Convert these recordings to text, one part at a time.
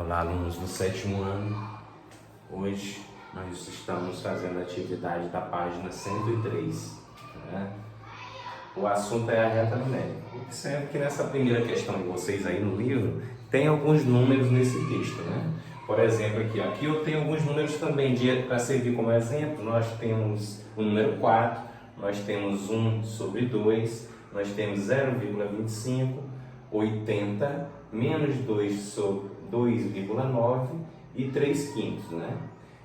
Olá, alunos do 7º ano. Hoje nós estamos fazendo a atividade da página 103. Né? O assunto é a reta numérica. Observe que nessa primeira questão de vocês aí no livro, tem alguns números nesse texto. Né? Por exemplo, aqui eu tenho alguns números também para servir como exemplo. Nós temos o número 4, nós temos 1 sobre 2, nós temos 0,25, 80, menos 2 sobre 2,9 e 3 quintos, né?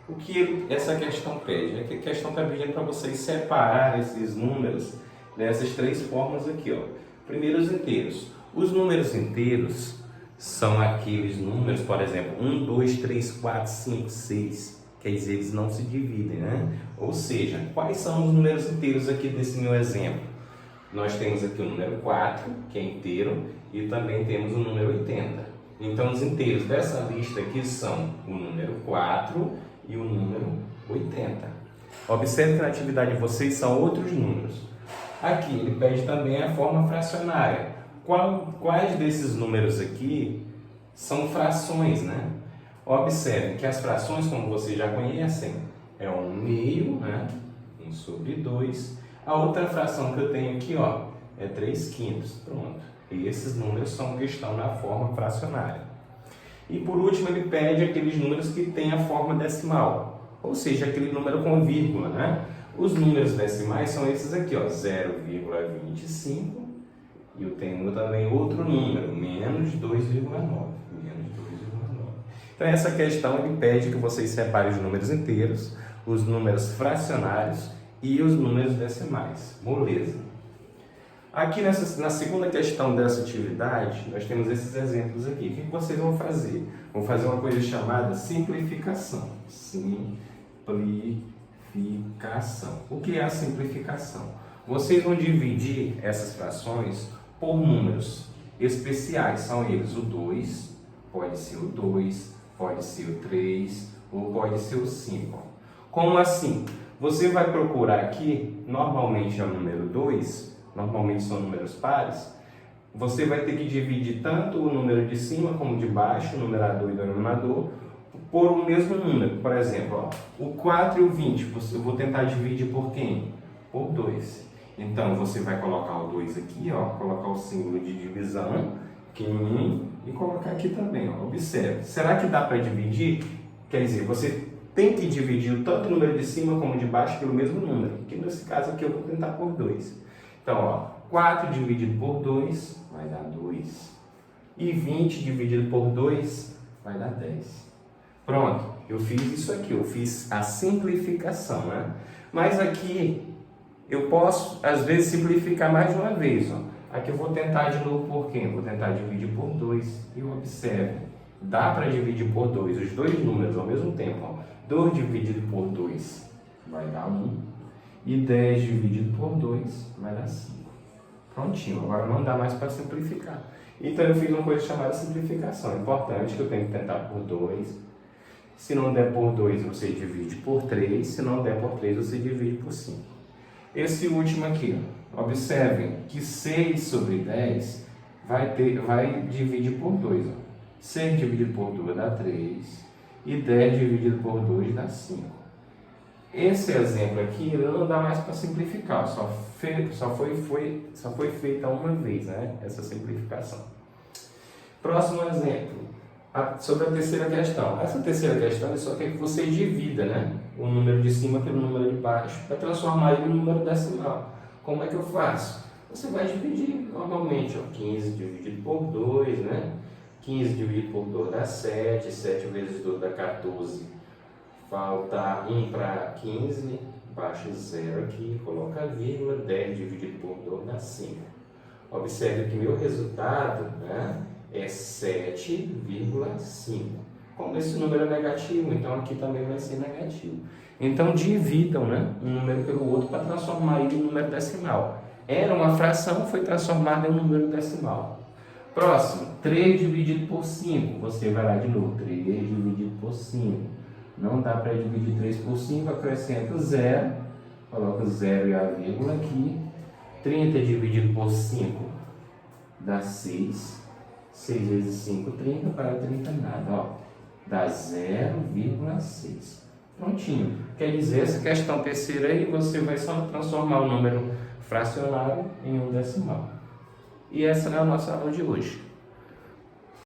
O que essa questão pede? É que a questão está pedindo para vocês separar esses números dessas três formas aqui, ó. Primeiro, os inteiros. Os números inteiros são aqueles números, por exemplo, 1, 2, 3, 4, 5, 6. Quer dizer, eles não se dividem, né? Ou seja, quais são os números inteiros aqui desse meu exemplo? Nós temos aqui o número 4, que é inteiro, e também temos o número 80. Então, os inteiros dessa lista aqui são o número 4 e o número 80. Observe que na atividade de vocês são outros números. Aqui ele pede também a forma fracionária. Quais desses números aqui são frações, né? Observe que as frações, como vocês já conhecem, é 1/2, né? 1 sobre 2. A outra fração que eu tenho aqui, ó, é 3 quintos. Pronto. E esses números são que estão na forma fracionária. E por último, ele pede aqueles números que têm a forma decimal, ou seja, aquele número com vírgula, né? Os números decimais são esses aqui, ó, 0,25, e eu tenho também outro número, menos 2,9. Então, essa questão ele pede que vocês separem os números inteiros, os números fracionários e os números decimais. Moleza. Aqui na segunda questão dessa atividade, nós temos esses exemplos aqui. O que vocês vão fazer? Vão fazer uma coisa chamada simplificação. Simplificação. O que é a simplificação? Vocês vão dividir essas frações por números especiais. São eles o 2, pode ser o 2, pode ser o 3 ou pode ser o 5. Como assim? Você vai procurar aqui, normalmente é o número 2, normalmente são números pares, você vai ter que dividir tanto o número de cima como de baixo, o numerador e o denominador, por o mesmo número. Por exemplo, ó, o 4 e o 20, eu vou tentar dividir por quem? Por 2. Então, você vai colocar o 2 aqui, ó, colocar o símbolo de divisão, pequenininho, e colocar aqui também, ó. Observe, será que dá para dividir? Quer dizer, você tem que dividir tanto o número de cima como de baixo pelo mesmo número, que nesse caso aqui eu vou tentar por 2. Então, ó, 4 dividido por 2 vai dar 2. E 20 dividido por 2 vai dar 10. Pronto, eu fiz isso aqui, eu fiz a simplificação, né? Mas aqui eu posso, às vezes, simplificar mais de uma vez, ó. Aqui eu vou tentar de novo por quê? Vou tentar dividir por 2. E observe, dá para dividir por 2 os dois números ao mesmo tempo, ó. 2 dividido por 2 vai dar 1. E 10 dividido por 2 vai dar 5. Prontinho, agora não dá mais para simplificar. Então eu fiz uma coisa chamada simplificação. Importante que eu tenho que tentar por 2. Se não der por 2, você divide por 3. Se não der por 3, você divide por 5. Esse último aqui, ó, observem que 6 sobre 10 vai dividir por 2. Ó. 6 dividido por 2 dá 3. E 10 dividido por 2 dá 5. Esse exemplo aqui não dá mais para simplificar, só foi feita uma vez, né? Essa simplificação. Próximo exemplo, sobre a terceira questão. Essa terceira questão só quer que você divida, né? O número de cima pelo número de baixo, para transformar ele em número decimal. Como é que eu faço? Você vai dividir normalmente, ó, 15 dividido por 2, né? 15 dividido por 2 dá 7, 7 vezes 2 dá 14. Falta 1 para 15, baixa 0 aqui, coloca a vírgula, 10 dividido por 2 dá 5. Observe que meu resultado, né, é 7,5. Como esse número é negativo, então aqui também vai ser negativo. Então dividam, né, um número pelo outro para transformar ele em número decimal. Era uma fração, foi transformada em um número decimal. Próximo, 3 dividido por 5. Você vai lá de novo, 3 dividido por 5. Não dá para dividir 3 por 5, acrescenta 0, coloca 0 e a vírgula aqui. 30 dividido por 5 dá 6. 6 vezes 5, 30, para 30 nada, ó. Dá 0,6. Prontinho. Quer dizer, essa questão terceira aí, você vai só transformar o número fracionário em um decimal. E essa é a nossa aula de hoje.